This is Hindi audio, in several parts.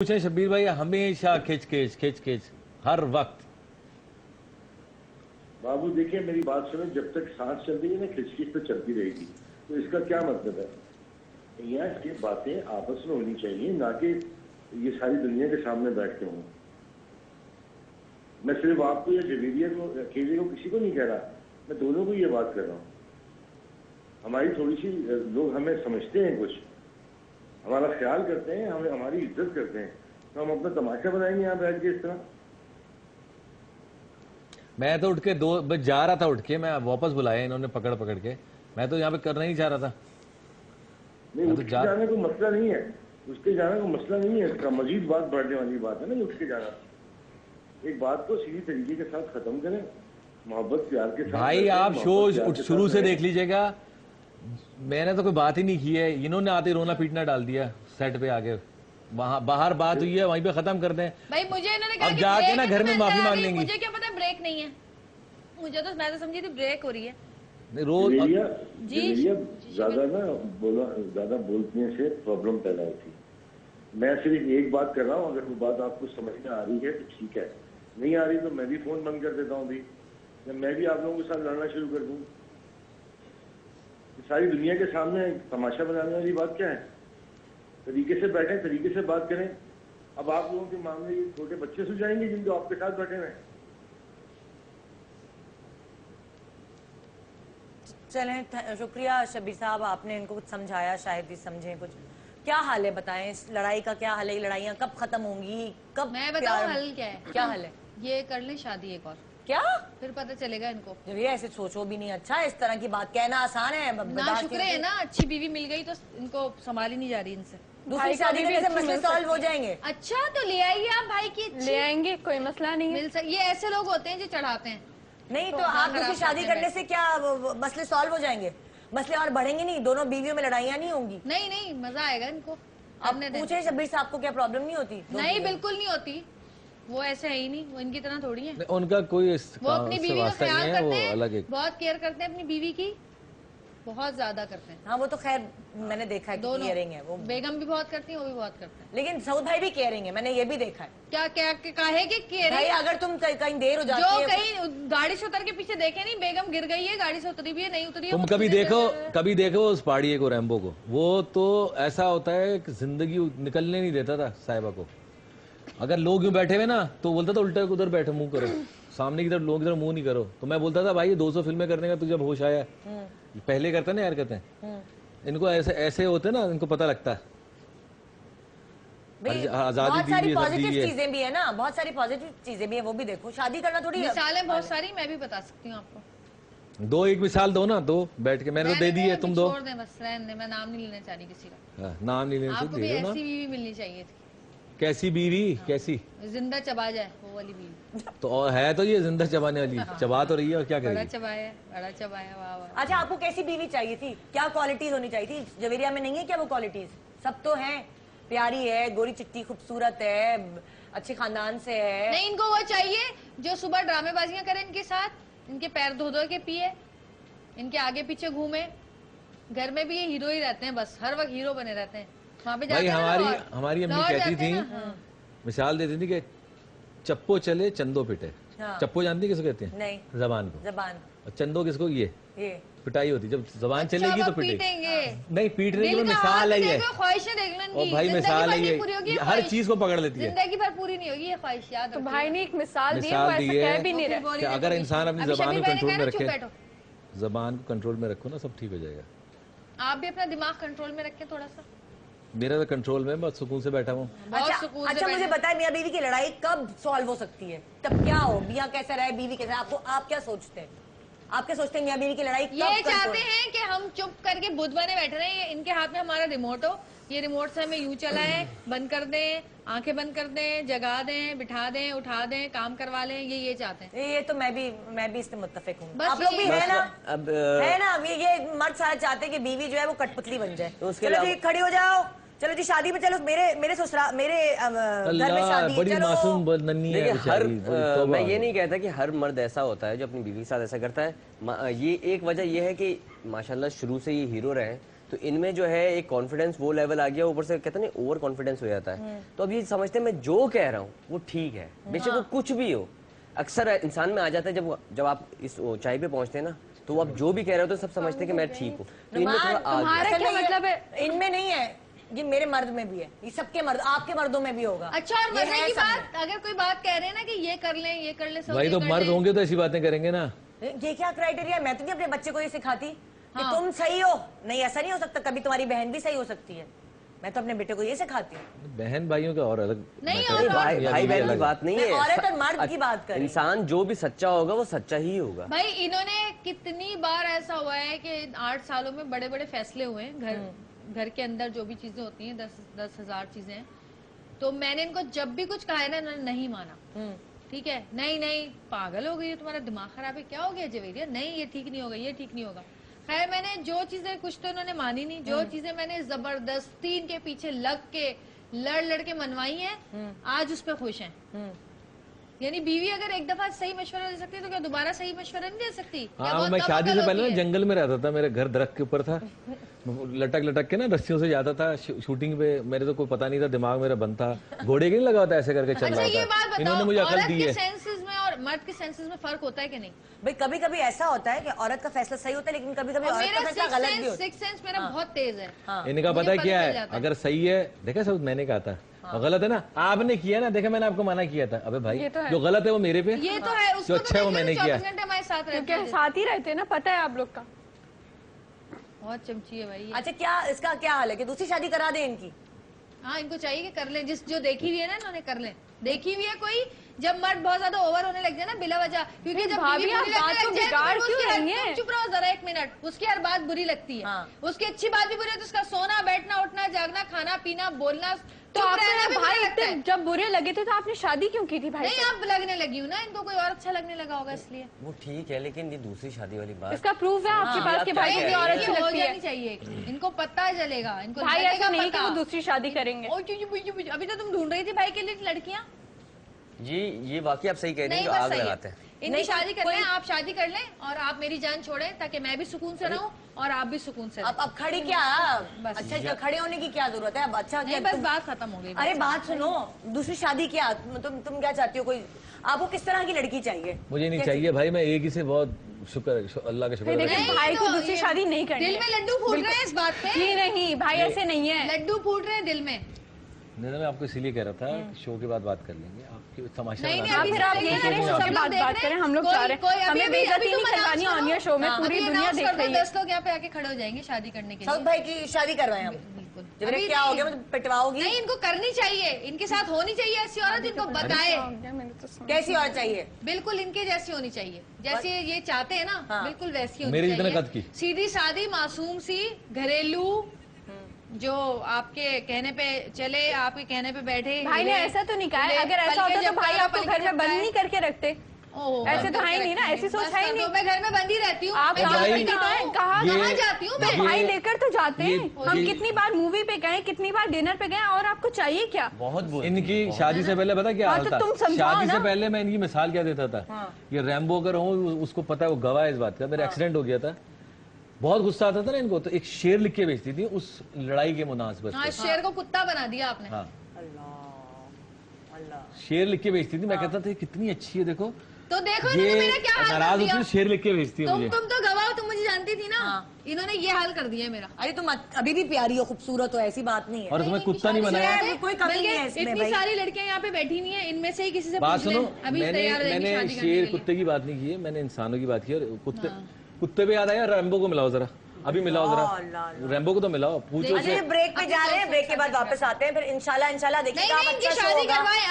पूछे शब्बीर भाई, हमेशा खिच हर वक्त। बाबू देखिए मेरी बात सुनो, जब तक सांस चल रही है ना खिचखिच तो चलती रहेगी। तो इसका क्या मतलब है? यहाँ की बातें आपस में होनी चाहिए, ना कि ये सारी दुनिया के सामने बैठ के हों। मैं सिर्फ आपको या जवेरिया को अकेले को किसी को नहीं कह रहा, मैं दोनों को ये बात कर रहा हूँ। हमारी थोड़ी सी लोग हमें समझते हैं, कुछ हमारा ख्याल करते हैं, हमें हमारी इज्जत करते हैं, तो हम अपना तमाशा बनाएंगे यहाँ बैठ के इस तरह। मैं तो उठ के दो बस जा रहा था, उठ के मैं वापस बुलाया इन्होंने पकड़ के। मैं तो यहाँ पे करना ही चाह रहा था। नहीं, उठ के जाने को मसला नहीं है, उठ के जाने को मसला नहीं है, इसका मजीद बात बढ़ने वाली बात है ना। उठ के जाना, एक बात को सीधी तरीके के साथ खत्म करें, मोहब्बत प्यार के साथ। भाई आप शो शुरू से देख लीजिएगा, मैंने तो कोई बात ही नहीं की है, इन्होंने आते रोना पीटना डाल दिया सेट पे आके। वहां बाहर बात हुई है, वहीं पे खत्म कर दें भाई। मुझे इन्होंने कहा अब जाके ना घर में माफी मांग लेंगी। मुझे क्या पता ब्रेक नहीं है, मुझे तो मैं तो समझी थी ब्रेक हो रही है। रोज जी ज्यादा बोलने से प्रॉब्लम पैदा होती है। मैं सिर्फ एक बात कर रहा हूँ, अगर वो बात आपको समझ में आ रही है तो ठीक है, नहीं आ रही तो मैं भी फोन बंद कर देता हूँ अभी, मैं भी आप लोगों के साथ लड़ना शुरू कर दूँ। सारी दुनिया के सामने तमाशा बनाने वाली बात क्या है? तरीके से बैठे, तरीके से बात करें। अब आप लोगों के मामले ये छोटे बच्चे सुझाएंगे जिनको आपके साथ बैठे हुए। चलें, शुक्रिया शब्बीर साहब, आपने इनको कुछ समझाया, शायद ही समझे कुछ। क्या हाल है बताएं, इस लड़ाई का क्या हाल है? लड़ाइयाँ कब खत्म होंगी, कब? मैं बताऊं हल क्या है? क्या हल है? ये कर ले शादी एक और, क्या फिर पता चलेगा इनको। जब ये ऐसे सोचो भी नहीं। अच्छा, इस तरह की बात कहना आसान है? ना शुक्र है ना, अच्छी बीवी मिल गई तो इनको संभाली नहीं जा रही इनसे। दूसरी शादी में से मसले सॉल्व हो जाएंगे। अच्छा तो ले आइए आप भाई की, ले आएंगे, कोई मसला नहीं है। ये ऐसे लोग होते हैं जो चढ़ाते हैं। नहीं तो आप दूसरी शादी करने से क्या मसले सॉल्व हो जाएंगे? मसले और बढ़ेंगे नहीं, दोनों बीवियों में लड़ाइयाँ नहीं होंगी। नहीं मजा आएगा इनको। अब पूछे शब्बीर साहब को क्या प्रॉब्लम नहीं होती? नहीं बिल्कुल नहीं होती, वो ऐसे है ही नहीं, वो इनकी तरह थोड़ी है। उनका कोई वो अपनी बीवी का ख्याल करते हैं, अलग बहुत केयर करते हैं अपनी बीवी की, बहुत ज्यादा करते हैं। हाँ वो तो खैर मैंने देखा है, दोनों केयरिंग है वो। बेगम भी बहुत करती है, वो भी बहुत करते हैं। लेकिन सऊद भाई भी केयरिंग है, मैंने ये भी देखा है। क्या क्या कहे कि केयरिंग? भाई अगर तुम कहीं देर हो जाती जो है, कहीं गाड़ी से उतर के पीछे देखे नहीं, बेगम गिर गई है, गाड़ी से उतरी भी है, नहीं उतरी है। तुम कभी देखो उस पहाड़िए को, रैम्बो को, वो तो ऐसा होता है कि जिंदगी निकलने नहीं देता था साहिबा को। अगर लोग यूं बैठे हुए ना तो बोलता था उल्टा उधर बैठो, मुंह करो सामने की तरफ, लोग की तरफ मुंह नहीं करो। तो मैं बोलता था भाई 200 फिल्में करने का तुझे जब होश आया, पहले करता ना यार, कहते हैं इनको ऐसे होते ना, इनको पता लगता है। बहुत सारी पॉजिटिव चीजें भी है ना, बहुत सारी पॉजिटिव चीजें भी है, वो भी देखो। शादी करना थोड़ी मिसालें बहुत सारी मैं भी बता सकती हूँ आपको। दो एक मिसाल दो ना, दो बैठ के, मैंने तो दे दी है, तुम दो। छोड़ दें बस, रहने दें, मैं नाम नहीं लेना चाह रही किसी का। नाम नहीं लेना, आपको भी ऐसी बीवी मिलनी चाहिए थी। कैसी बीवी? कैसी? जिंदा चबा जाए वो वाली बीवी। तो और है तो ये जिंदा चबाने वाली, चबा तो रही है और क्या करेगी? बड़ा चबाया, वाह वाह। अच्छा, आपको कैसी बीवी चाहिए थी? क्या क्वालिटीज होनी चाहिए थी? जवेरिया में नहीं है क्या वो क्वालिटीज? सब तो हैं, प्यारी है, गोरी चिट्टी खूबसूरत है, अच्छे खानदान से है। नहीं, इनको वो चाहिए जो सुबह ड्रामेबाजियां करे इनके साथ, इनके पैर धो धो के पिए, इनके आगे पीछे घूमे। घर में भी ये हीरो ही रहते हैं, बस हर वक्त हीरो बने रहते हैं। वहाँ पे भाई हमारी अम्मी कहती थी, मिसाल देती थी कि चप्पो चले चंदो पिटे। हाँ। चप्पो जानती किसको कहते हैं? नहीं। जबान को। जबान। और चंदो किसको? ये पिटाई होती, जब जबान अच्छा, चलेगी तो पीटेंगे। नहीं, पीटने की मिसाल है ये, ख्वाहिशें देख लो और भाई मिसाल है ये, हर चीज को पकड़ लेती है। जिंदगी भर पूरी नहीं होगी ये ख्वाहिश। तो भाई ने एक मिसाल दी भी नहीं रहे। अगर इंसान अपनी जबान को कंट्रोल में रखे, जबान को कंट्रोल में रखो ना, सब ठीक हो जाएगा। आप भी अपना दिमाग कंट्रोल में रखें थोड़ा सा। मेरा तो कंट्रोल में, बस सुकून से बैठा हूँ। अच्छा मुझे बताए, मियाँ बीवी की लड़ाई कब सॉल्व हो सकती है? तब क्या हो? मियाँ कैसे रहे, बीवी कैसे? आप क्या सोचते हैं? आप क्या सोचते हैं मियाँ बीवी की लड़ाई कब? ये चाहते हैं कि हम चुप करके बुद्ध बने बैठे रहे, इनके हाथ में हमारा रिमोट हो, ये रिमोट से हमें यूं चलाएं, बंद कर दें, आंखें बंद कर दें, जगा दें, बिठा दें, उठा दें, काम करवा लें, ये चाहते हैं। ये तो मैं भी इससे मुत्तफिक हूँ। आप लोग भी है ना? अब है ना, ये मर्द सारा चाहते हैं कि बीवी जो है वो कठपुतली बन जाए। चलो जी खड़ी हो जाओ, चलो जी शादी पे चलो, मेरे ससुराल, मेरे घर में शादी, बड़ी मासूम नन्ही है बेचारी। मैं ये नहीं कहता कि हर मर्द ऐसा होता है जो अपनी बीवी के साथ ऐसा करता है। ये एक वजह ये है कि माशाल्लाह शुरू से ये हीरो रहे, तो इनमें जो है एक कॉन्फिडेंस वो लेवल आ गया, ऊपर से कहते हैं ओवर कॉन्फिडेंस हो जाता है। तो अब ये समझते हैं मैं जो कह रहा हूँ वो ठीक है, बेशक वो कुछ भी हो। अक्सर इंसान में आ जाता है जब आप इस ऊंचाई पे पहुंचते हैं ना, तो आप जो भी कह रहे हो तो सब समझते हैं कि मैं ठीक हूँ। तो इनमें थोड़ा तुम्हारा क्या मतलब है? इनमें नहीं है, ये मेरे मर्द में भी है, ये सबके मर्द, आपके मर्दों में भी होगा। अच्छा, और मरने की बात, अगर कोई बात कह रहे हैं ना कि ये कर ले, ये कर ले, सब भाई तो मर्द होंगे तो ऐसी बातें करेंगे ना। ये क्या क्राइटेरिया है? मैं तो नहीं अपने बच्चे को ये सिखाती कि तुम सही हो। नहीं, ऐसा नहीं हो सकता, कभी तुम्हारी बहन भी सही हो सकती है। मैं तो अपने बेटे को ये सिखाती हूँ। बहन भाइयों का और अलग नहीं, मैटर है। भाई बहन की बात नहीं है, औरत और मर्द की बात कर। इंसान जो भी सच्चा होगा वो सच्चा ही होगा। भाई इन्होंने कितनी बार ऐसा हुआ है कि 8 सालों में बड़े बड़े फैसले हुए हैं, घर के अंदर जो भी चीजें होती हैं, 10,000 चीजें हैं, तो मैंने इनको जब भी कुछ कहा है ना, इन्होंने नहीं माना। ठीक है, नहीं पागल हो गई है, तुम्हारा दिमाग खराब है, क्या हो गया जवेरिया, नहीं ये ठीक नहीं होगा, ये ठीक नहीं होगा। खैर मैंने जो चीजें, कुछ तो इन्होंने मानी नहीं, जो चीजें मैंने जबरदस्ती इनके पीछे लग के लड़ के मनवाई हैं, आज उस पर खुश हैं। यानी बीवी अगर एक दफा सही मशवरा दे सकती है तो क्या दोबारा सही मशवरा नहीं दे सकती? हाँ, मैं शादी से पहले ना जंगल में रहता था, मेरे घर दरख्त के ऊपर था, लटक के ना रस्सियों से जाता था शूटिंग पे। मेरे तो कोई पता नहीं था, दिमाग मेरा बंद था, घोड़े की नहीं लगा होता, ऐसे करके चल रहा ये बात था। बताओ, इन्होंने मुझे अकल औरत दी के है। सेंसेस में और मर्द के सेंसेस में फर्क होता है कि नहीं? भाई कभी कभी ऐसा होता है कि औरत का फैसला सही होता है, लेकिन कभी कभी औरत का फैसला गलत भी होता है। सिक्स सेंस मेरा बहुत तेज है। इनका पता है क्या है, अगर सही है, देखा सब मैंने कहा था, और गलत है ना आपने किया ना, देखा मैंने आपको मना किया था। अबे भाई जो गलत है वो मेरे पे, ये तो है, जो अच्छा है वो मैंने किया। हमारे साथ रहते हैं, साथ ही रहते हैं ना, पता है आप लोग का। बहुत चमची है भाई। अच्छा, क्या इसका क्या हाल है कि दूसरी शादी करा दे इनकी? हाँ, इनको चाहिए कि कर ले, जो देखी हुई है ना इन्होंने, कर ले। देखी हुई है कोई, जब मर्द बहुत ज्यादा ओवर होने लग जाए ना बिला वजह, क्योंकि जब भाभी आप बात तो बिगाड़ क्यों रही हैं? चुप रहो जरा 1 मिनट। उसकी हर बात बुरी लगती है, उसकी अच्छी बात भी बुरी है, तो उसका सोना बैठना उठना जागना खाना पीना बोलना, तो आपने भाई इतने जब बुरे लगे थे तो आपने शादी क्यों की थी भाई? नहीं, अब लगने लगी हूँ ना, इनको कोई और अच्छा लगने लगा होगा इसलिए। वो ठीक है, लेकिन ये दूसरी शादी वाली बात, इसका प्रूफ है आपके पास कि भाई की औरत हो लगती जानी है। चाहिए, इनको पता चलेगा, इनको भाई ऐसा नहीं कि वो दूसरी शादी करेंगे। अभी तो तुम ढूंढ रही थी भाई के लिए लड़कियां। जी ये वाकई आप सही कह रहे हैं, आग लगाते हैं। इनकी शादी कर लें, आप शादी कर लें और आप मेरी जान छोड़ें, ताकि मैं भी सुकून से रहूं और आप भी सुकून से। अब खड़ी क्या? अच्छा, खड़े होने की क्या जरूरत है? अब अच्छा नहीं, बस बात खत्म हो गई। अरे बात सुनो, दूसरी शादी क्या? तुम क्या चाहती हो? कोई आपको किस तरह की लड़की चाहिए? मुझे नहीं चाहिए भाई, मैं एक ही से बहुत शुक्र, अल्लाह का शुक्र। देखिए भाई को दूसरी शादी नहीं करनी। दिल में लड्डू फूट रहे हैं इस बात पे। जी नहीं भाई, ऐसे नहीं है, लड्डू फूट रहे हैं दिल में। नहीं, मैं आपको इसीलिए कह रहा था, शो के बाद बात कर लेंगे, आपकी तमाशा नहीं, बना अभी फिर आप ये करें शो के बाद बात करें, हम लोग चाह रहे हैं, हमें बेइज्जती नहीं करवानी ऑन एयर शो में, पूरी दुनिया देख रही है। 10 लोग यहाँ पे आके खड़े हो जाएंगे शादी करने के लिए। सऊद भाई की शादी करवाएं हम। अभी क्या हो गया? मतलब पिटवाओगी? नहीं, इनको करनी चाहिए, इनके साथ होनी चाहिए ऐसी औरत, इनको बताए कैसी औरत चाहिए? बिल्कुल इनके जैसी होनी चाहिए, जैसे ये चाहते हैं ना, बिल्कुल वैसी होनी मेरे चाहिए। जितने कद की, सीधी सादी मासूम सी, घरेलू, जो आपके कहने पे चले, आपके कहने पे बैठे। भाई ने ऐसा तो नहीं कहा है, अगर ऐसा होता तो भाई आपको घर में बंद नहीं करके रखते। ऐसे तो है ही नहीं ना, ऐसी सोच है ही नहीं। मैं घर में बंदी रहती हूँ, आप कहाँ जाती हूँ मैं? भाई लेकर तो जाते हैं, हम कितनी बार मूवी पे गए, कितनी बार डिनर पे गए, और आपको चाहिए क्या? बहुत इनकी शादी से पहले पता क्या हाल था? तुम समझाओ शादी ना। से पहले मैं इनकी मिसाल क्या देता था, ये रैम्बो अगर हूँ, उसको पता है, वो गवाह है इस बात का, मेरा एक्सीडेंट हो गया था, बहुत गुस्सा आता था ना इनको, तो एक शेर लिख के भेजती थी उस लड़ाई के मुनासिबत। हाँ, शेर को कुत्ता बना दिया आपने। हाँ, शेर लिख के भेजती थी, मैं कहता था कितनी अच्छी है, देखो तो देखो इन्होंने मेरा क्या हाल नाराज कर दिया। होती है, शेर लिख के भेजती है मुझे। तुम तो गवाह, तुम मुझे जानती थी ना। इन्होंने ये हाल कर दिया मेरा। अरे तुम अभी भी प्यारी हो, खूबसूरत हो, ऐसी बात नहीं है। और तुम्हें कुत्ता नहीं बनाया। कोई कमी नहीं है इसमें इतनी भाई। सारी लड़कियां यहाँ पे बैठी हुई हैं, इनमें से ही किसी से बात पूछ सुनो, लें, अभी तैयार रहेंगी मैंने शादी करने शेर के लिए। कुत्ते की बात नहीं की है, मैंने इंसानों की बात की। और कुत्ते पे याद आया, रैम्बो को मिलाओ जरा, अभी मिलाओ जरा, रैम्बो को तो मिलाओ, पूछो अच्छा, ये ब्रेक पे जा रहे हैं, ब्रेक के बाद वापस आते हैं, फिर इंशाल्लाह देखिए नहीं, आप नहीं, अच्छा इनकी शो शादी होगा। करवाएं।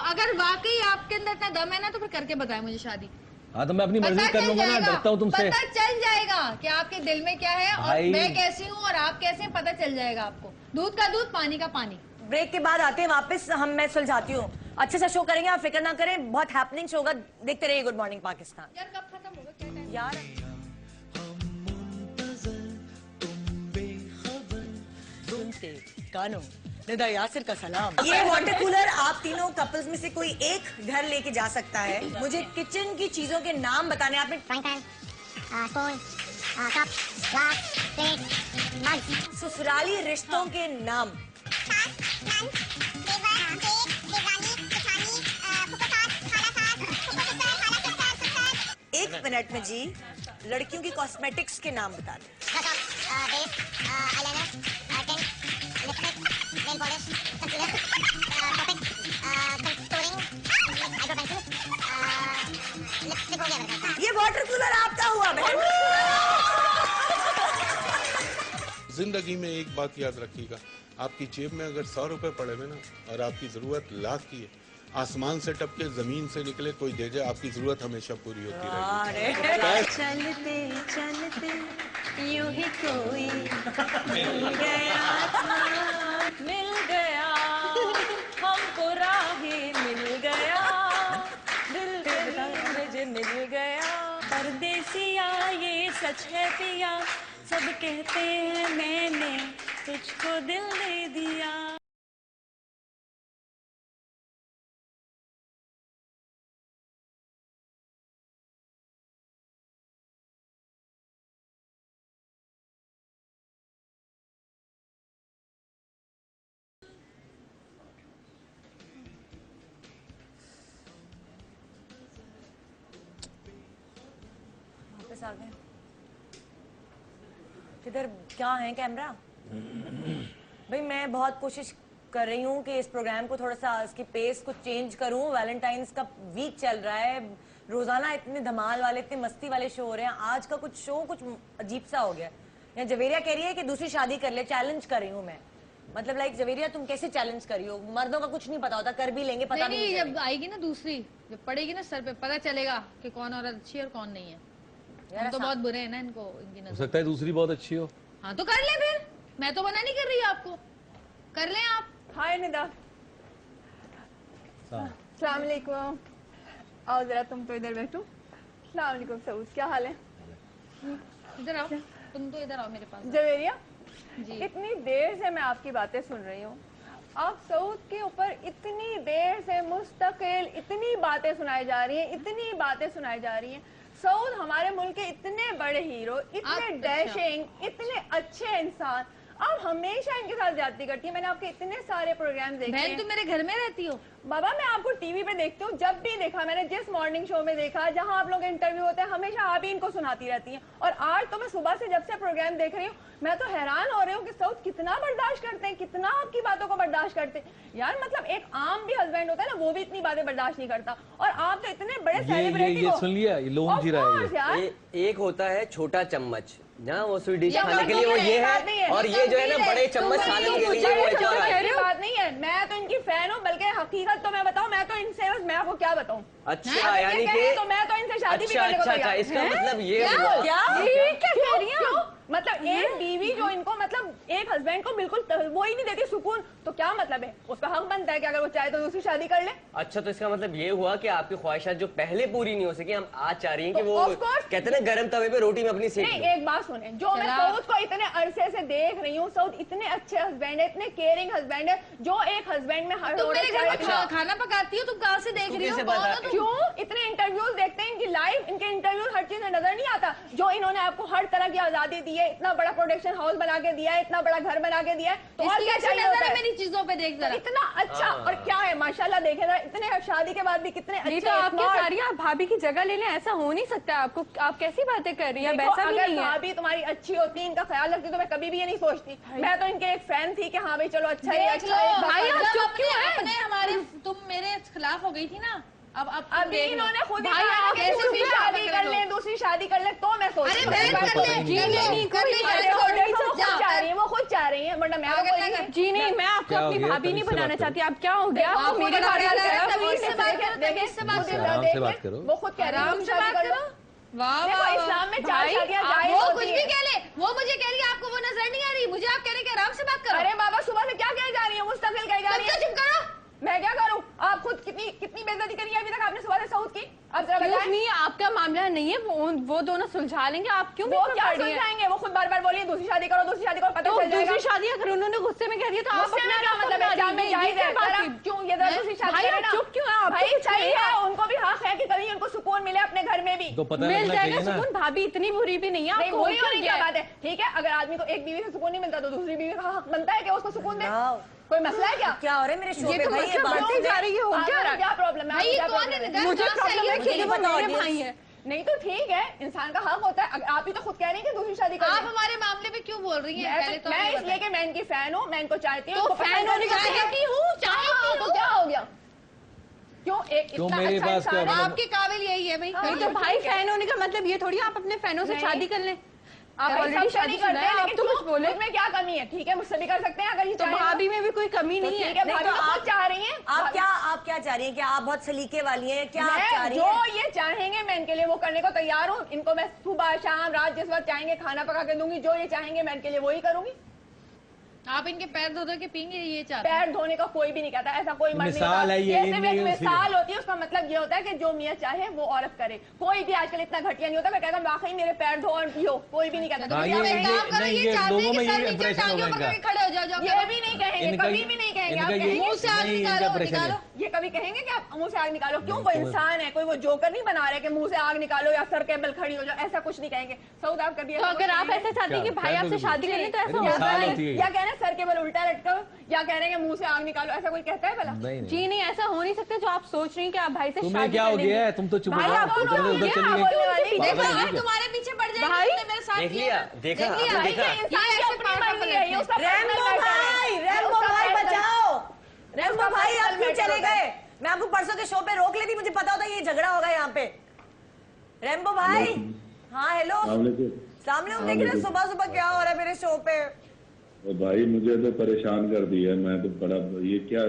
अगर वाकई आपके अंदर इतना दम है ना, तो फिर करके बताएं मुझे शादी। हाँ, तो मैं अपनी मर्जी पता कर चल लूंगा ना, जाएगा, डरता हूँ तुमसे। पता चल जाएगा कि आपके दिल में क्या है, और भाई। मैं कैसी हूँ और आप कैसे हैं, पता चल जाएगा आपको। दूध का दूध, पानी का पानी। ब्रेक के बाद आते हैं वापस, मैं सुलझाती हूँ, अच्छे से शो करेंगे, आप फिक्र ना करें, बहुत हैपनिंग शो होगा, देखते रहिए गुड मॉर्निंग पाकिस्तान। यार कब खत्म होगा, क्या टाइम? यार कानों निदा यासिर का सलाम। ये वाटर कूलर आप तीनों कपल्स में से कोई एक घर लेके जा सकता है। मुझे किचन की चीजों के नाम बताने, आपने frying pan, spoon, cup glass plate mug ससुराली रिश्तों के नाम। एक मिनट में जी लड़कियों की कॉस्मेटिक्स के नाम बता दें। ये वाटर कूलर आपका हुआ बहन। जिंदगी में एक बात याद रखिएगा, आपकी जेब में अगर 100 रुपए पड़े हुए ना और आपकी जरूरत लाख की है, आसमान से टपके जमीन से निकले कोई दे जाए, आपकी जरूरत हमेशा पूरी होती रहेगी। चलते चलते यूं ही कोई मिल गया हमको राही मिल गया दिल मुझे मिल गया। परदेसिया ये सच है पिया, सब कहते हैं मैंने तुझको दिल दे दिया। वापस आ गए। किधर क्या है कैमरा? भाई मैं बहुत कोशिश कर रही हूँ कि इस प्रोग्राम को थोड़ा सा इसकी पेस को चेंज करूँ। वैलेंटाइंस का वीक चल रहा है, रोजाना इतने धमाल वाले इतने मस्ती वाले शो हो रहे हैं, आज का कुछ शो कुछ अजीब सा हो गया। या जवेरिया कह रही है कि दूसरी शादी कर ले, चैलेंज कर रही हूँ मैं। मतलब लाइक जवेरिया तुम कैसे चैलेंज करी हो? मर्दों का कुछ नहीं पता होता, कर भी लेंगे पता नहीं। जब आएगी ना दूसरी, जब पड़ेगी ना सर पे, पता चलेगा कि कौन औरत अच्छी है और कौन नहीं है। हम तो बहुत बुरे हैं ना इनको, इनकी हो नजर। सकता है दूसरी बहुत अच्छी हो। हाँ तो कर ले फिर, मैं तो मना नहीं कर रही आपको, कर लें आप। हाय निदा, अस्सलाम वालेकुम। आओ जरा तुम तो इधर बैठो। अस्सलाम वालेकुम सऊद, क्या हाल है? इधर आओ, तुम तो इधर आओ मेरे पास। जवेरिया जी। इतनी देर से मैं आपकी बातें सुन रही हूँ, आप सऊद के ऊपर इतनी देर से मुस्तकिल इतनी बातें सुनाई जा रही हैं, इतनी बातें सुनाई जा रही हैं। सऊद हमारे मुल्क के इतने बड़े हीरो, इतने डैशिंग, इतने अच्छे इंसान, आप हमेशा इनके साथ ज्यादती करती है। मैंने आपके इतने सारे प्रोग्राम देखे हैं। बहन तुम मेरे घर में रहती हो? बाबा मैं आपको टीवी पे देखती हूँ, जब भी देखा मैंने, जिस मॉर्निंग शो में देखा जहाँ आप लोग के इंटरव्यू होते हैं, हमेशा आप ही इनको सुनाती रहती हैं। और आज तो मैं सुबह से जब से प्रोग्राम देख रही हूँ, मैं तो हैरान हो रही हूँ कि सऊद कितना बर्दाश्त करते हैं, कितना आपकी बातों को बर्दाश्त करते हैं। यार मतलब एक आम भी हस्बैंड होता है ना, वो भी इतनी बातें बर्दाश्त नहीं करता, और आप तो इतने बड़े सेलिब्रिटी ये सुन लिया, ये लोन जी रहा है ये। एक होता है छोटा चम्मच, जहाँ वो स्वीट डिश ये खाने के लिए वो ये है, और ये जो है ना बड़े चम्मच सालन के लिए वो है। बात नहीं है, मैं तो इनकी फैन हूँ, बल्कि हकीकत तो मैं बताऊँ, मैं तो इनसे, मैं आपको क्या बताऊँ। अच्छा यानी कि तो मैं तो इनसे शादी भी करने को अच्छा, तैयार। इसका मतलब ये क्या हुआ। क्या कह रही हैं? मतलब एक बीवी जो इनको मतलब एक हस्बैंड को बिल्कुल वो ही नहीं देती सुकून, तो क्या मतलब है? उसका हक बनता है कि अगर वो चाहे तो दूसरी शादी कर ले। अच्छा तो इसका मतलब ये हुआ कि आपकी ख्वाहिशात जो पहले पूरी नहीं हो सकी, हम आज चाह रही हैं कि तो वो of course। कहते हैं ना गरम तवे पे रोटी में अपनी सेक नहीं, लो। एक बात सुने, जो मैं सऊद को इतने अरसे से देख रही हूँ, सऊद इतने अच्छे हस्बैंड है, इतने केयरिंग हस्बैंड है, जो एक हस्बैंड में हर तुम मेरे घर में अच्छा। खाना पकाती हो, तुम कहाँ से देख रही हो? कैसे कौन बता- हो तुम? क्यों इतने इंटरव्यूज देखते हैं इनकी लाइव, इनके इंटरव्यूज हर चीज में नजर नहीं आता, जो इन्होंने आपको हर तरह की आजादी दी है, इतना बड़ा प्रोडक्शन हाउस बना के दिया है, इतना बड़ा घर बना के दिया है, तो और क्या चाहिए होता है? मेरी चीजों पे देख जरा। इतना अच्छा, और क्या है माशाल्लाह, देखे जरा, इतने शादी के बाद भी कितने नहीं अच्छे। तो आप क्या smart। चाह रही हैं? आप भाभी की जगह ले लें, ऐसा हो नहीं सकता। आपको आप कैसी बातें कर रही हैं? देखो, वैसा भी अगर नहीं है। भाभी तुम्हारी अच्छी होती, इनका ख्याल रखती, तो मैं कभी भी ये नहीं सोचती। मैं तो इनके एक फैन थी कि हाँ भाई चलो अच्छा है, अच्छा है। भाई, आप जब चुप क्यों हैं? अपने हमारे तुम मेरे खिलाफ हो गई थी ना, अब अभी इन्होंने खुद ही भाई, कहा आप कि दूसरी चुप शादी रहो। कर ले, दूसरी शादी कर ले, तो मैं सोच अरे रही बहन हूँ। कर ले, जी कर ले, नहीं, कर ले, कोई अरे वो देखो, वो खुद जा। चाह रही है, वो खुद चाह रही है, वरना मैं अगर आपको लगा- नहीं। जी नहीं, मैं आपको क्या हो अपनी गया? भाभी नहीं तमीज से बनाना बात चाहती। आप क्या हो गया? आपको आप मेरी बड़ा भाभी बड़ा की लगा, तरफ तमीज से बात करो, तमीज से बात करो। आराम से बात करो। वो खुद कह रही है, आराम तुम से शादी बात कर लो। करो। वाह देखो वाह, इस्लाम में 4 भाई, शादियां आप- जायज वो होती कुछ हैं। भी कह ले, वो मुझे कह रही है आपको वो नजर नहीं आ रही, मुझे आप कह रहे कि आराम से बात करो। अरे बाबा सुबह से क्या कह जा रही है, मुस्तकिल कह जा रही है। चुप करो। मैं क्या करूं? आप खुद कितनी बेइज्जती करी है अभी तक आपने सुबह से सऊद की। अब जरा बताएं। नहीं, आपका मामला नहीं है, वो दोनों सुलझा लेंगे। आप क्यों वो क्या सुलझाएंगे? वो खुद बार बार बोलिए दूसरी शादी करो, दूसरी शादी करो, पता तो चल जाएगा। दूसरी शादी अगर उन्होंने गुस्से में कह दिया तो आप गुस्से में अपना क्या रास्ता मतलब है? बना जाम में दीजिए। जाहिर ये है, क्या बात जरा हुई? क्यों ये जरा दूसरी शादी भाई, करें आप ना। चुप क्यों हैं? आप भाई कुछ सही नहीं है, उनको भी हक है कि कभी उनको सुकून मिले अपने घर में भी। तो पता मिल लगना जाएगा चाहिए ना। सुकून। भाभी इतनी बुरी भी नहीं है नहीं, आपको, बुरी हो होने क्या की बात है, ठीक है। अगर आदमी को एक बीवी से सुकून नहीं मिलता तो दूसरी बीवी का हक बनता है कि उसको सुकून दे। वाओ। कोई मसला है क्या? क्या हो रहा है मेरे शो ये पे तो भाई? मतलब बढ़ती जा रही है, हो क्या रहा है? क्या प्रॉब्लम है? भाई ये क्या कौन problem है? है? मुझे कहाँ से प्रॉब्लम आई है है? कि मुझे ये पता मेरे audience- भाई है। नहीं तो ठीक है, इंसान का हक होता है। आप ही तो खुद कह रही हैं कि दूसरी शादी आप कर हमारे मामले में क्यों बोल रही हैं? पहले तो मैं हमें इसलिए बताएं। कि मैं इनकी फैन हूँ, मैं इनको चाहती हूँ। तो इनको फैन पसंद होने का करती चाहती हूँ। हूँ, चाहती हाँ, तो हूँ। क्या हो गया? क्यों एक क्यों इतना मेरे अच्छा पास क्या इंसान है? मतलब- आपके काबिल यही है भाई। नहीं तो भाई फैन होने का मतलब ये थोड़ी आप अपने फैनों से नहीं। शादी कर लें। आप भाई ऑलरेडी सबसे नहीं शादी करते, आप लेकिन तो क्यों? कुछ बोले। मुझ में क्या कमी है? ठीक है, मुझसे भी कर सकते हैं अगर ये तो चाहें तो। भाभी में भी कोई कमी तो नहीं ठीक है। है, नहीं, भाभी तो तो आप- खुद चाह रही हैं। आप क्या चाह रही हैं? क्या आप बहुत सलीके वाली हैं? क्या आप चाह मैं रही जो हैं? ये चाहेंगे मैं इनके लिए वो करने को तैयार हूँ। इनको मैं सुबह शाम रात जिस वक्त चाहेंगे खाना पका के दूंगी। जो ये चाहेंगे मैं इनके लिए वही करूंगी। आप इनके पैर धो धो के पीएंगे, ये चाहते हैं। पैर धोने का कोई भी नहीं कहता, ऐसा कोई मर्द नहीं मिसाल कहता। है ये, सिर्फ एक इनमें मिसाल होती है, उसका मतलब ये होता है कि जो मियाँ चाहे वो औरत करे। कोई भी आजकल इतना घटिया नहीं होता। मैं कहता हूँ वाकई मेरे पैर धो और पियो, कोई भी नहीं कहता। हाँ, तो ये- आप एक काम करो, नहीं, ये ये चाहते हैं लोगों कि में सर ये नीचे impression टांगे होगा पकड़ के इनका। खड़े हो जाओ, जो ये भी नहीं कहेंगे, इनका कभी ये- भी नहीं कहेंगे। आप इनका ये- कहेंगे मुंह से आग नहीं, इनका निकालो, impression है। निकालो। ये कभी कहेंगे कि आप मुंह से आग निकालो? क्यों? वो इंसान है, कोई वो जोकर नहीं बना रहे कि मुंह से आग निकालो या सर केबल खड़ी हो जाओ। ऐसा कुछ नहीं कहेंगे। सऊद आप कभी तो अगर आप ऐसा चाहती हैं कि क्या? भाई क्या आपसे बोलोगे? शादी करनी तो ऐसा मेरी होगा मिसाल नहीं। होती है। या कह रहे हैं सर केबल उल्टा लटकाओ, या कह रहे हैं कि मुंह से आग निकालो। ऐसा कोई कहता है भला? नहीं नहीं जी नहीं, ऐसा हो नहीं सकता जो आप सोच रही हैं कि आप भाई से तुम्हें शादी क्या कर हो लेंगे। गया है? तुम तो चुप हो भाई जाओ, आप उधर दोनों उधर ये चली आप गई। बोलने वाली। देखो पागल है अगर क्या? तुम्हारे पीछे पड़ जाएगी भाई, तुमने मेरे साथ देख किया लिया, ना। देखा, देख लिया, आपने भाई, देखा। ये इंसान ये ऐसे अपनी पागल मर्जी है, ये उसका रैम्बो personal matter है। भाई, उसका रैम्बो भाई personal- बचाओ। रैम्बो उसका भाई आप personal क्यों matter चले होता है। गए? मैं आपको परसों के शो पे रोक लेती, मुझे पता होता ये झगड़ा होगा यहाँ पे। रैम्बो भाई, हाँ हेलो, सामने हूँ। देखिए ना सुबह सुबह क्या हो रहा है मेरे शो पे। और भाई मुझे तो परेशान कर दिया। मैं तो बड़ा ये क्या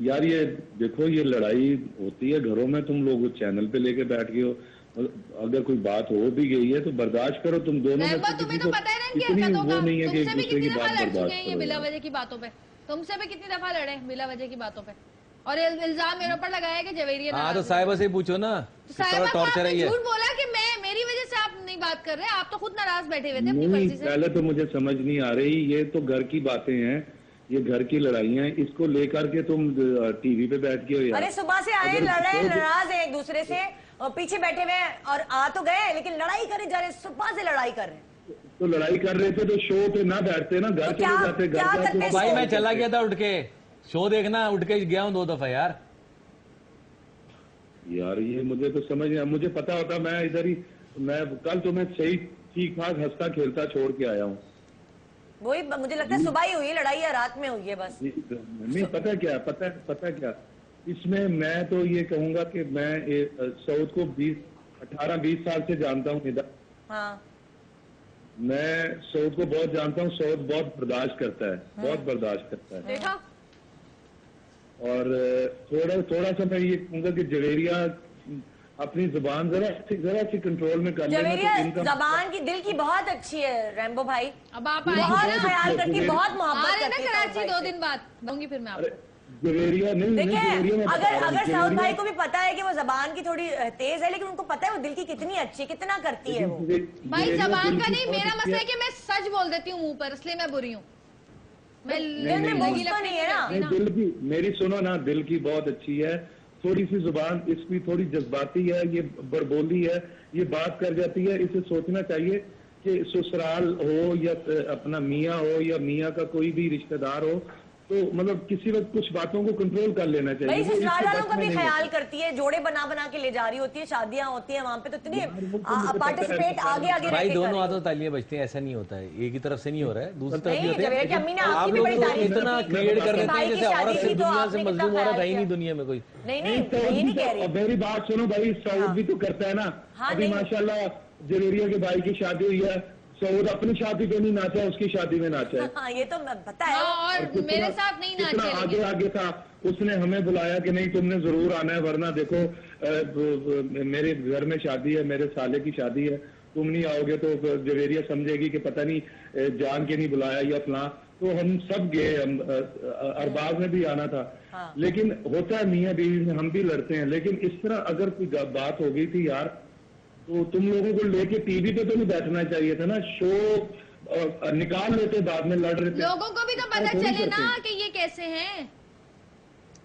यार, ये देखो ये लड़ाई होती है घरों में, तुम लोग चैनल पे लेके बैठ गए हो। अगर कोई बात हो भी गई है तो बर्दाश्त करो तुम दोनों में रहमत, से तुम्हें किसी तो को पता है ना इनकी इतनी हरकतों वो का। नहीं है कि एक तुमसे भी दूसरे कितनी की दफा बात लड़ चुके बर्दाश्त हैं ये करो बिला यार। वजह की बातों पे। तुमसे भी कितनी दफा लड़े बिला वजह की बातों पे। और इल्जाम मेरे ऊपर लगाया कि जवेरिया हाँ तो नाराज है। साहिबा से ही पूछो ना, तो किस तरह साहिबा को टॉर्चर है आपने ये। झूठ बोला कि मैं मेरी वजह से आप नहीं बात कर रहे, आप तो खुद नाराज बैठे हुए थे अपनी नहीं, मर्जी से। पहले तो मुझे समझ नहीं आ रही। ये तो घर की बातें हैं, ये घर की लड़ाइयाँ हैं। इसको लेकर के तुम टीवी पे बैठ के हो यार। अरे सुबह से आए, अगर लड़ रहे हैं, तो- नाराज हैं एक दूसरे से, और पीछे बैठे हुए हैं और आ तो गए लेकिन लड़ाई करे जा रहे, सुबह से लड़ाई कर रहे हैं। तो लड़ाई कर रहे थे तो शो पे ना बैठते ना, घर तो चले क्या- जाते। क्या घर करते जाके भाई मैं बात चला करते। गया था उठ के शो देखना, उठ के गया हूँ 2 दफा यार। यार ये मुझे तो समझ नहीं, मुझे पता होता मैं इधर ही, मैं कल तो मैं सही ठीक ठाक हंसता खेलता छोड़ के आया हूँ। वही मुझे लगता है सुबह ही हुई है लड़ाई या रात में हुई है बस। नहीं पता क्या, पता क्या इसमें मैं तो ये कहूंगा कि मैं सऊद को 18-20 साल से जानता हूँ इधर। हाँ मैं सऊद को बहुत जानता हूँ। सऊद बहुत बर्दाश्त करता है, बहुत बर्दाश्त करता है। देखा? और थोड़ा सा मैं ये कहूंगा कि जवेरिया अपनी जुबान जरा सी कंट्रोल में कर लेना जवेरिया तो इनका जबान की दिल की बहुत अच्छी है रैम्बो भाई, अब आप आए बहुत ना, ख्याल करती है, बहुत आ मोहब्बत रहे ना करती है कराची साउथ 2 भाई से। दिन बाद दूंगी फिर मैं अरे आपको। जवेरिया नहीं देखिए जवेरिया मैं बता अगर रहा हूँ, अगर साउथ भाई जवेरिया- को भी पता है कि वो जबान की थोड़ी तेज है, लेकिन उनको पता है वो दिल की कितनी अच्छी है, कितना करती है वो। भाई जवेरिया जबान दिल का की नहीं, बहुत मेरा अच्छी मसला है कि मैं सच बोल देती हूँ मुंह पर, इसलिए मैं बुरी हूँ। मैं दिल में लगी बोझ तो नहीं है ना। नहीं, दिल की मेरी सुनो ना, दिल की बहुत अच्छी है। थोड़ी सी जुबान इसकी थोड़ी जज्बाती है, ये बड़बोली है, ये बात कर जाती है। इसे सोचना चाहिए कि ससुराल हो या अपना मियाँ हो या मियाँ का कोई भी रिश्तेदार हो, तो मतलब किसी वक्त कुछ बातों को कंट्रोल कर लेना चाहिए। भाई वो इसके ससुराल वालों बस का में भी नहीं ख्याल होता। करती है, जोड़े बना बना के ले जा रही होती है, शादियां होती है वहां पे, तो इतनी यार, वो तो मुझे पता है, पार्टिसिपेट आगे आगे भाई रह के दोनों कर रही हाथों तालियां बजती हैं, ऐसा नहीं होता है। एक ही तरफ से नहीं हो रहा है, दूसरी तरफ भी नहीं, होते हैं। जवेरिया की अम्मी ने आप आपकी भी लोग बड़ी तो तारीफ इतना की थी। क्रिएट कर देते भाई हैं की जैसे शादी औरत थी से तो दुनिया आपने से कितना मजलूम औरत ख्याल है ही नहीं किया। दुनिया में कोई। नहीं नहीं, नहीं सऊद ये भी नहीं तो- कह रही। अब मेरी बात सुनो भाई, सऊद भी तो करता है ना। हाँ, अभी नहीं। माशाल्लाह जवेरिया के भाई की शादी हुई है, सऊद अपनी शादी पे नहीं नाचा, उसकी शादी में नाचा है। हाँ ये तो पता है। हाँ, और कितना- मेरे साथ नहीं कितना नाचे आगे लेकिन। आगे था। उसने हमें बुलाया कि नहीं तुमने जरूर आना है, वरना देखो मेरे घर में शादी है, मेरे साले की शादी है, तुम नहीं आओगे तो जवेरिया समझेगी कि पता नहीं जान के नहीं बुलाया या फलां। तो हम सब गए, हम अरबाज में भी आना था। हाँ। लेकिन होता है मियाँ बीवी में, हम भी लड़ते हैं, लेकिन इस तरह अगर कोई बात हो गई थी यार, तो तुम लोगों को लेके टीवी पे तो नहीं बैठना चाहिए था ना। शो निकाल लेते, बाद में लड़ रहे थे। लोगों को भी तो पता ऐसा थोड़ी चले ना करते। कि ये कैसे हैं।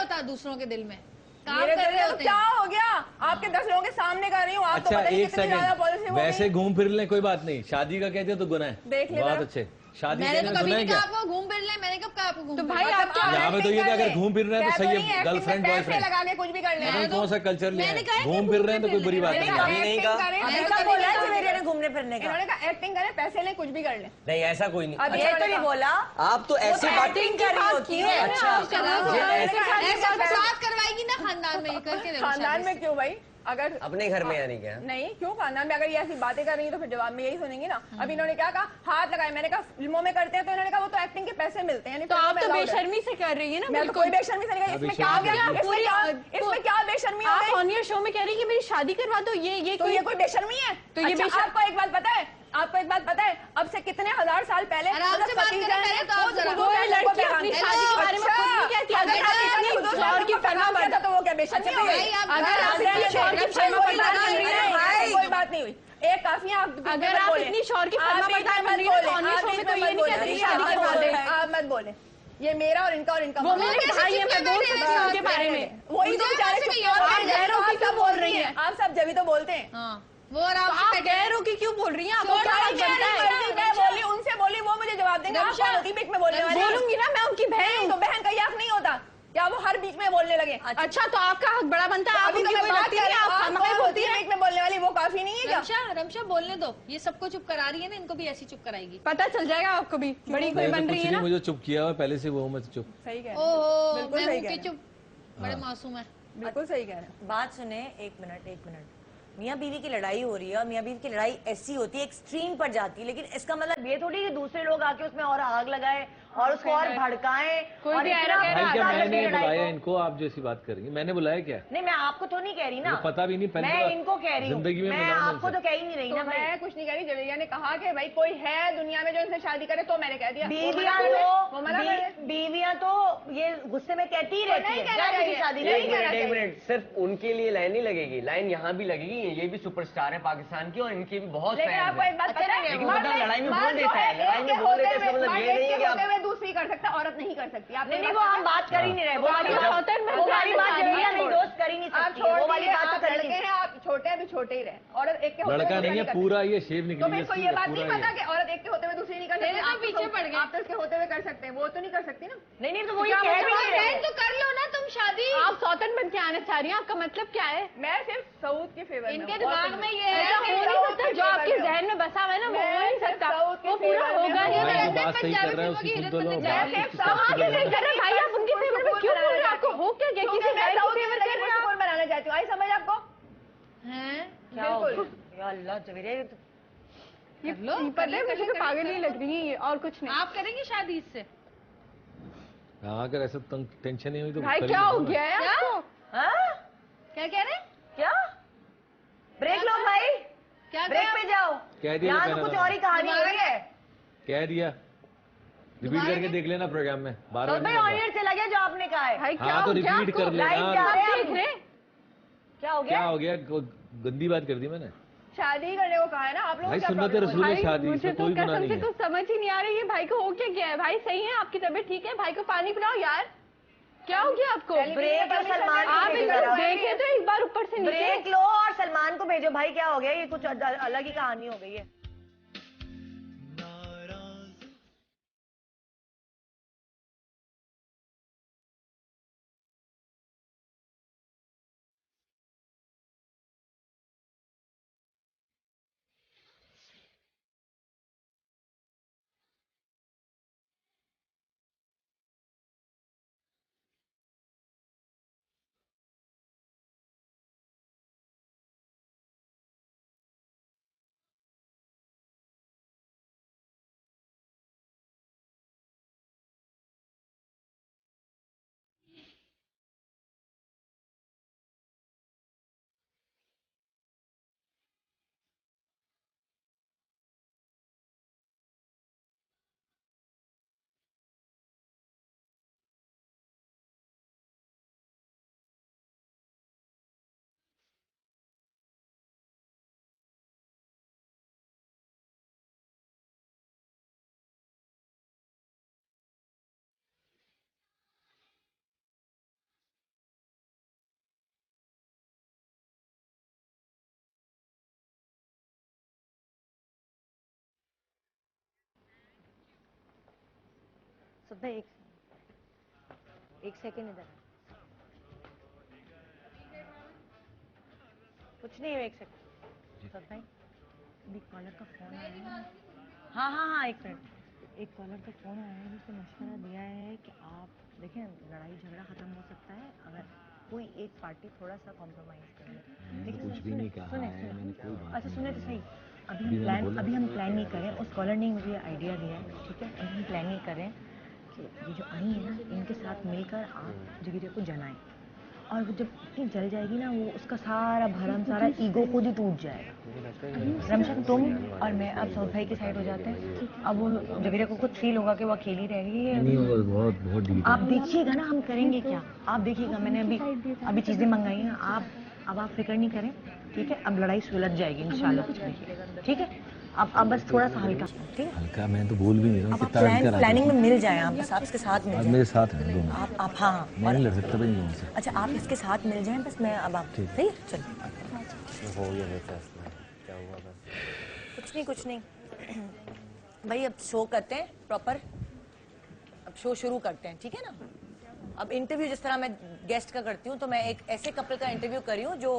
होता दूसरों के दिल में, काम मेरे कर दिल रहे में तो होते क्या हैं। हो गया? आपके 10 लोगों के सामने कर रही हूँ, आप तो अच्छा पता नहीं एक कितनी ज्यादा पॉजिटिव सेकंड, हो वैसे गई। घूम फिर लें कोई बात नहीं, शादी का कहते हो तो गुनाह है। देख ले बहुत जरा। अच्छे, शादी मैंने तो कहने में कभी गुनाह है नहीं कहा क्या? आपको घूम फिर ले, मैंने कब कहा आपको घूम तो फिर भाई ले? आप क्या यहाँ पे तो ये कि अगर घूम फिर रहे हैं तो सही है, गर्लफ्रेंड पैसे बॉयफ्रेंड, लगा के कुछ भी कर ले। मतलब कौन सा कल्चर लिया मैंने है, कहा है कि घूम फिर रहे हैं तो कोई बुरी बात मैंने नहीं कहा है। अभी नहीं acting कहा। करें, अब मैंने ऐसा कभी बोला है नहीं कि कहा। मेरे ने घूम फिरने का। इन्होंने कहा एक्टिंग करें, पैसे लें, कुछ भी कर लें। नहीं ऐसा कोई नहीं। अब ये तो नहीं बोला, आप तो ऐसी बात एक्टिंग कर रही होती है। अच्छा ऐसा बात करवाएगी ना खानदान में, करके देखो खानदान शादी में से। क्यों भाई? अगर अपने घर में यानी क्या? नहीं, क्यों खानदान में? अगर ये ऐसी बातें कर रही है तो फिर जवाब में यही सुनेंगी ना। अब इन्होंने क्या कहा, हाथ लगाए। मैंने कहा फिल्मों में करते हैं, तो इन्होंने कहा वो तो एक्टिंग के पैसे मिलते हैं, यानी तो फिल्मों आप में तो allowed है। बेशर्मी से कर रही है ना। मैं तो बिल्कुल। कोई बेशर्मी से नहीं कही। इसमें क्या आ गया? इसमें क्या बेशर्मी हो आप गई? ऑन योर शो में कह रही है कि मेरी शादी करवा दो, ये तो ये कोई बेशर्मी है? तो ये अच्छा, आपको एक बात पता है, आपको एक बात पता है, अब से कितने हजार साल पहले आराम से बात करें पहले तो आप जरा। कोई लड़की अपनी शादी के बारे में खुद नहीं कहती। अगर आप अपनी शौहर की फरमा किया था तो वो क्या बेशर्मी हो गई? अगर आप अपनी शौहर की फरमा बरदार बन रही है, कोई बात नहीं हुई। एक काफी अगर आप इतनी शौहर की फरमा बरदार बन रही है तो ऑन योर शो में तो ये नहीं कहती शादी करवा दे। आप मत बोले, ये मेरा और इनका वो मेरे भाई है, मैं बोल सकती हूँ उनके बारे में। वही तो बेचारे आप गैरों की क्यों बोल रही हैं? आप सब जब ही तो बोलते हैं। हाँ, वो और आप आप गैरों की क्यों बोल रही हैं? आपको क्या हक बनता है? मैं बोली, उनसे बोली, वो मुझे जवाब देंगे। आप कौन होती बीच में बोलने वाली? बोलूंगी ना, मैं उनकी बहन नहीं, तो बहन का हक नहीं होता क्या? वो हर बीच में बोलने लगे। अच्छा, तो आपका हक बड़ा बनता है। आप अभी तो उनकी मैं कोई बात लगती कर नहीं, रही हूँ, आप आप खामखा कौन बोलती होती है बीच में बोलने वाली? वो काफी नहीं है क्या? रमशा बोलने दो, ये सबको चुप करा रही है ना, इनको भी ऐसी चुप कराएगी। पता चल जाएगा आपको भी, बड़ी कोई बन रही है ना। मुझे चुप किया हुआ पहले से, वो मैं चुप। सही कह रहे हैं, ओहो, बिल्कुल मैं सही हूँ कह कि रहे हैं। चुप, बड़े मासूम है। बिल्कुल सही कह रहे हैं। बात सुने, एक मिनट। मियाँ बीवी की लड़ाई हो रही है और मियाँ बीवी की लड़ाई ऐसी होती है, एक्सट्रीम पर जाती है, लेकिन इसका मतलब ये थोड़ी कि दूसरे लोग आके उसमें और आग लगाए और उसको और भड़काएं। कोई और भी इतना ऐरा भाई क्या भड़का मैंने लड़की लड़ाई बुलाया को। इनको? आप जैसी बात करेंगे, मैंने बुलाया क्या? नहीं, मैं आपको तो नहीं कह रही ना, मुझे पता भी नहीं, पहली मैं बार इनको कह रही हूँ। जिंदगी में मैं मिला हूं आपको इनसे। तो कह ही नहीं रही तो ना भाई। मैं कुछ नहीं कह रही। जवेरिया ने कहा कि भाई कोई है दुनिया में जो इनसे शादी करे, तो मैंने कह दिया बीवियां तो ये गुस्से में कहती ही रहती है, क्या किसी शादी नहीं करेंगे? कहना एक मिनट, सिर्फ उनके लिए लाइन नहीं लगेगी, लाइन यहाँ भी लगेगी। ये भी सुपरस्टार है पाकिस्तान की और इनके भी बहुत लेकिन फैंस आपको हैं। एक बात पता है, लेकिन मर्द मतलब लड़ाई में मर्द बोल जो देता है, लड़ाई में एक बोल के देता है, इसका होते मतलब हुए- ये नहीं है कि होते आप हुए दूसरी कर सकता, औरत नहीं कर सकती। आप नहीं, वो हम बात कर ही नहीं रहे। वो वाली आप बात सौतन में वो वाली बात शादी जवेरिया है, नहीं दोस्त कर ही नहीं आप सकती है। छोड़ वो वाली दीजिए, बात तो आप कर ही लड़के नहीं। हैं, आप छोटे हैं भी छोटे ही रहे। औरत एक के होते लड़का हुए नहीं है, कर पूरा ये शेप सकती। निकली तो फिर है, कोई ये बात पूरा नहीं पता ये। कि औरत एक के होते हुए दूसरी नहीं कर सकती। आप तो पीछे पड़ गए। आप तो इसके होते हुए कर सकते हैं, वो तो नहीं कर सकती ना। नहीं, तो वो ये क्या कह मतलब रही है। तो कर लो ना तुम शादी। आप सौतन बन के आना चाह रही हैं, आपका मतलब क्या है? मैं सिर्फ सऊद के फेवर में इनके हूँ, दिमाग और में कुछ ये है ऐसा कि हो नहीं सकता, जो आपके जहन में बसा हुआ है ना, वो हो नहीं सकता, वो पूरा होगा ही भाई नहीं। जो बात सही कर रहा है उसकी सुन तो लो, बात मैं उसकी सब सुन आगे तो नहीं लो। कर रहे भाई, आप उनके फेवर में क्यों बोल रहे हैं? आपको हो क्या गया? किसी मैं गैर सऊद की के फेवर कर फेवर रहे हैं आप? बनाना चाहती हूँ। आई समझ आपको? हैं? क्या हो बिल्कुल। गया? या अल्लाह जवेरिया, ये तो ये कर लो, पता है, मुझे तो पागल ही लग रही है ये, और कुछ नहीं। आप करेंगे शादी इससे? हाँ, अगर ऐसा टेंशन नहीं हुई तो भाई कर ही क्या हो लेना। गया है आपको? हाँ? क्या कह रहे हैं? क्या ब्रेक लो भाई, क्या ब्रेक कहा? पे जाओ। कह दिया यहाँ तो तो कुछ कहना और ही कहानी हो रही है। कह दिया, रिपीट करके देख लेना प्रोग्राम में, बार तो बार भाई नहीं ऑन कहूंगा। एयर चला गया जो आपने कहा है। भाई क्या हाँ तो हो गया रिपीट आपको? कर लाइव लेना। जा रहे हैं देख हम। रहे? क्या हो क्या गया? हो गया? गंदी बात कर दी मैंने? शादी करने को कहा है ना आप लोगों भाई को। सुन्नत रसूल है शादी, मुझे इसमें तो कोई गुनाह कसम नहीं से है। तो समझ ही नहीं आ रही है, भाई को हो क्या गया है? भाई सही है, आपकी तबीयत ठीक है? भाई को पानी पिलाओ यार, क्या हो गया आपको? ब्रेक लो, सलमान को आप भेजो इधर जरा। देखे तो एक बार ऊपर से नीचे। ब्रेक लो और सलमान को भेजो। भाई क्या हो गया? ये कुछ अलग ही कहानी हो गई है। सदा एक सेकेंड इधर कुछ नहीं है, एक सेकेंड। सदा अभी कॉलर का फोन आया है। हाँ, एक मिनट। एक कॉलर का फोन आया है जिसने मशवरा दिया है कि आप देखें लड़ाई झगड़ा खत्म हो सकता है अगर कोई एक पार्टी थोड़ा सा कॉम्प्रोमाइज करे। लेकिन कुछ भी नहीं कहा है, मैंने कोई बात अच्छा सुने तो सही, अभी हम प्लान नहीं करें। उस कॉलर ने मुझे आइडिया दिया है, ठीक है। अभी हम प्लान नहीं करें कि ये जो आई है ना, इनके साथ मिलकर आप जगीरे को जलाएं, और वो जब इतनी जल जाएगी ना, वो उसका सारा भरम सारा ईगो खुद ही टूट जाएगा। रमशा तुम और मैं अब सऊद भाई की साइड हो जाते हैं। अब वो जगीरे को खुद फील होगा कि वो अकेली रह गई है। नहीं होगा, बहुत डीप आप देखिएगा ना हम करेंगे क्या, आप देखिएगा। मैंने अभी चीजें मंगाई हैं, अब आप फिक्र नहीं करें, ठीक है। अब लड़ाई सुलझ जाएगी इंशाल्लाह, कुछ नहीं, ठीक है। अब बस थोड़ा सा हल्का, ठीक है। हल्का मैं तो बोल भी नहीं रहा हूँ, कितना हल्का प्लानिंग में मिल जाए आप, बस आप इसके साथ मिल आज जाए। मेरे साथ हैं दोनों। आप हाँ, मैं नहीं लड़ सकता भाई दोनों से। अच्छा आप इसके साथ मिल जाएं, बस मैं अब आप सही है, चलो। हो गया मेरे फैसला, क्या हुआ बस? कुछ नहीं भाई, अब शो करते हैं प्रॉपर, अब शो शुरू करते हैं, ठीक है ना। अब इंटरव्यू जिस तरह मैं गेस्ट का करती हूँ, तो मैं एक ऐसे कपल का इंटरव्यू कर रही हूँ जो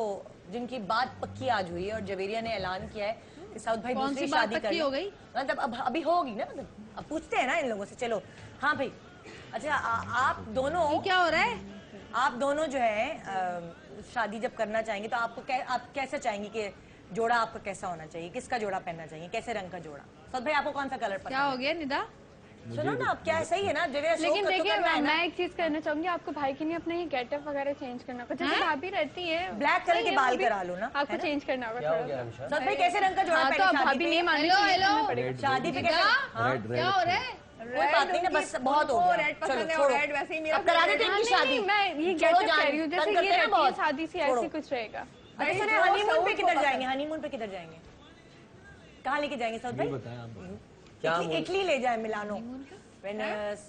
जिनकी बात पक्की आज हुई है, और जवेरिया ने ऐलान किया है कि साउद भाई कौन दूसरी सी बात शादी पक्की हो गई? मतलब अब अभी होगी ना, मतलब अब पूछते हैं ना इन लोगों से। चलो हाँ भाई, अच्छा आप दोनों क्या हो रहा है? आप दोनों जो है शादी जब करना चाहेंगे तो आप कैसा चाहेंगे कि जोड़ा आपका कैसा होना चाहिए, किसका जोड़ा पहनना चाहिए, कैसे रंग का जोड़ा? सद भाई आपको कौन सा कलर पसंद क्या हो गया निदा? सुनो ना, अब क्या है, सही है ना जवेरिया, लेकिन देखिए मैं एक चीज कहना चाहूंगी, आपको भाई के लिए अपने ही गेटअप वगैरह चेंज करना होगा। जैसे भाभी रहती है ब्लैक कलर के बाल करा लो ना, आपको चेंज करना होगा थोड़ा सा। सद भाई कैसे रंग का जोड़ा हाँ, तो पहने अब भाभी नहीं मानी तो ये करना पड़ेगा। शादी पे कैसे? क्या हो रहा है? कोई बात नहीं ना, बस बहुत हो गया। रेड पसंद है, छोड़ो, रेड वैसे ही मेरा अब करा देते हैं इनकी शादी। मैं ये छोड़ो गेटअप कह रही हूँ, जैसे तंग ये करते हैं ना रहती है बहुत। शादी से छोड़ो। ऐसी कुछ रहेगा। अच्छा सुनिए, हनीमून पे किधर जाएंगे? हनीमून पे किधर जाएंगे? कहाँ लेके जाएंगे सद भाई? क्या इटली ले जाए, मिलानो, वेनिस,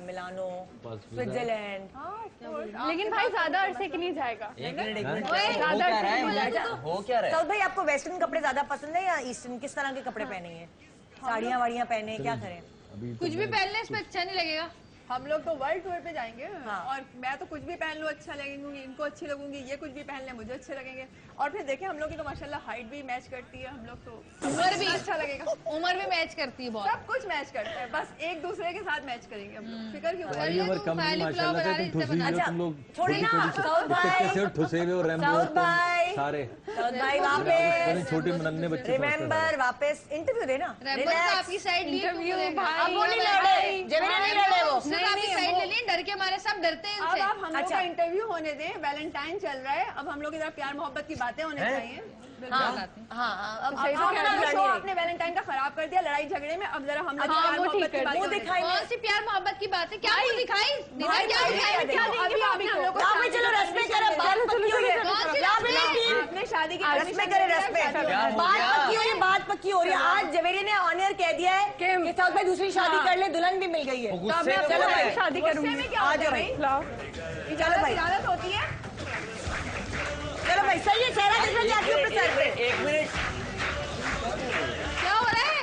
मिलानो, स्विट्जरलैंड। लेकिन भाई ज्यादा अरसे के लिए जाएगा। एक मिनट ज्यादा अरसे के लिए हो क्या रहा है? सऊद भाई आपको वेस्टर्न कपड़े ज्यादा पसंद है या ईस्टर्न? किस तरह के कपड़े पहनेंगे? साड़ियाँ वाड़ियाँ पहने, क्या करें? कुछ भी पहनने इसमें अच्छा नहीं लगेगा। हम लोग तो वर्ल्ड टूर पे जाएंगे, हाँ। और मैं तो कुछ भी पहन लूँ अच्छा लगेंगी, इनको अच्छी लगूंगी, ये कुछ भी पहन ले मुझे अच्छे लगेंगे। और फिर देखें हम लोग की तो माशाल्लाह हाइट भी मैच करती है, हम लोग तो उम्र भी अच्छा लगेगा। उम्र भी मैच करती है बहुत। सब कुछ मैच करता है, बस एक दूसरे के साथ मैच करेंगे हम लोग, फिक्र क्यों? हमारी उम्र कम नहीं माशाल्लाह से, तुम ठुसी हुई हो, तुम लोग छोड़े ना, सऊद भाई, कैसे ठुसे हुए हो, रैम्बो सऊद भाई, सारे सऊद भाई वापस, छोटे नन्हे बच्चे रिमेम्बर वापस इंटरव्यू देना। रैम्बो तो आपकी साइड ली, इंटरव्यू तुमको भाई, देखा। अब वो नहीं लड़े, जवेरिया नहीं लड़े वो। सिर्फ आपकी साइड ले ली, डर के हमारे सब डरते हैं अब इनसे। आप हम लोग अच्छा। का इंटरव्यू होने दें, वैलेंटाइन चल रहा है, अब हम लोग की तरफ प्यार मोहब्बत की बातें होने चाहिए। हाँ, अब अब शो आपने वैलेंटाइन का खराब कर दिया लड़ाई झगड़े में, अब जरा हम लोग हाँ, प्यार वो मोहब्बत ठीक की है। बातें मुंह होने दिखाई कौन सी प्यार मोहब्बत की बात है? क्या मुंह दिखाई? निदा भाई, क्या भाई, दिखाई? भाई, दें। अभी आप हम लोग को यहाँ पे चलो रस्में करें, बात पक्की हुई है। कौन सी यहाँ पे रस्में? नहीं, आपने शादी की रस्में करें, रस्में। बात पक्की हो रही है, बात पक्की हो रही है। आज जवेरिया ने ऑनियर कह दिया है कि सऊद भाई दूसरी शादी कर ले, दुल्हन भी मिल गई है। चलो भाई शादी करूंगी। में क्या होता है भाई? चलो भाई, इजाजत होती है। चलो भाई, सही है, चेहरा दिख रहा है आपके ऊपर सर पे। एक मिनट, क्या हो रहा है?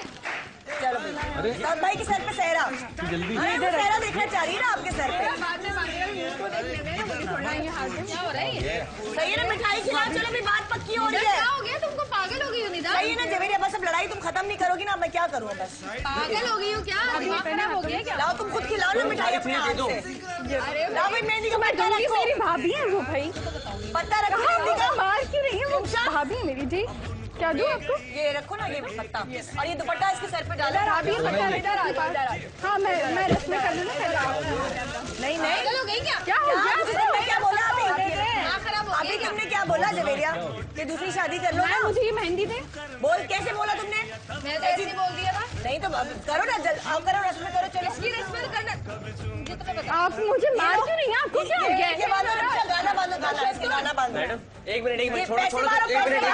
चलो भाई, सऊद भाई के सर पे सहरा, जल्दी अरे वो सहरा देखना चाह रही है ना आपके सर पे। बाद में मांगेगा कि मुझको देखने देना, मुझे थोड़ा ये हाथ में। क्या हो रहा है ये? सही है ना, मिठाई खिलाओ, चलो भी बात पक्की हो रही क्या है। हो गया? तुमको पागल हो गई हो निदा? सही है ना जवेरिया, बस अब लड़ाई तुम खत्म नहीं करोगी ना, अब मैं क्या करूँ बस? पागल हो गई हो क्या? दिमाग खराब हो गया क्या? लाओ तुम खुद खिलाओ ना मिठाई अपने हाथ से। लाओ भाई मेहंदी का पत्ता रखो, मेरी भाभी है वो भाई। पत्ता रखो मेहंदी का। मार क्यों रही है वो? भाभी है मेरी जी। क्या दूं आपको? ये रखो ना, ये पत्ता, और ये दुपट्टा इसके सर पे डालो। भाभी ये पता नहीं। हाँ मैं रस्में कर लूँ ना पहले। नहीं नहीं, पागल हो गई क्या? क्या हो गया? तुमने क्या बोला अभी? दिमाग खराब हो अभी गया क्या? तुमने क्या बोला जवेरिया? कि दूसरी शादी कर लो ना। मुझे ये मेहंदी दे। बोल, कैसे बोला तुमने? मैं तो ऐसे ही बोल दिया था। नहीं तो अब करो ना, आओ करो, रस्में करो, चलो। इसकी रस्में करना मुझे तो बता। आप मुझे मार क्यों रही हैं? आपको क्या हो गया? ये बांधो, रक्षा, गाना बांधो, गाना, इसके गाना बांधो। मैडम एक मिनट, ये छोड़ो पैसे छोड़ो, मारो, एक मिनट, पैसे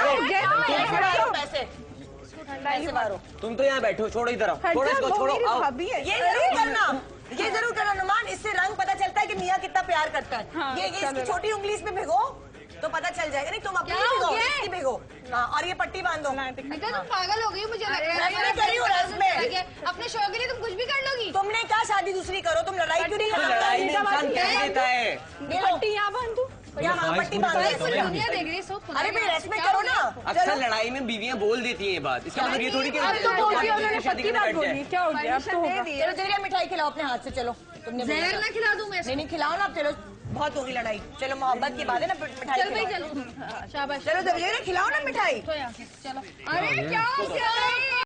एक मारो, मिनट। पैसे मारो। तुम तो यहाँ बैठो, छोड़ो इधर आओ, छोड़ो इसको, छोड़ो, आओ। भाभी है। ये जरूर करना, ये जरूर करना नुमान, इससे रंग पता चलता है कि मियाँ कितना प्यार करता है। हाँ, ये इसकी छोटी उंगली इसमें भिगो तो पता चल जाएगा। नहीं तुम अपनी क्या हो भिगो, गया? इसकी भिगो। हाँ, और ये पट्टी बांधो। निदा तुम पागल हो गई मुझे लग रहा है। रस्में करी हो, रस्में। अपने शौक के लिए तुम कुछ भी कर लोगी। तुमने कहा शादी दूसरी करो, तुम लड़ाई क्यों नहीं तो खत्म लड़ाई करती? में इंसान कह देता है। ये लो, पट्टी यहाँ बांध दूं? यहाँ पट्टी बांध भाई रहे पूरी हो। दुनिया देख रही है सब। अरे भाई रेस्पेक्ट करो ना। अक्सर लड़ाई में बीवियां बोल देती हैं ये बात, इसका मतलब ये थोड़ी कि अब तो बोलती है, उन्होंने शादी पक्की करने बात बैठ बोली, जाए। क्या हो गया अब तो होगा। चलो जरिया मिठाई खिलाओ अपने हाथ से, चलो तुमने बोला जहर था। ना खिला दूं मैं इसको? नहीं खिलाओ ना, अब चलो बहुत होगी लड़ाई, चलो मोहब्बत की बात है ना, मिठाई चल भाई खिलाओ। चलो शाबाश। चलो जरिया खिलाओ ना मिठाई। तो यहाँ से चलो। अरे क्या हो गया?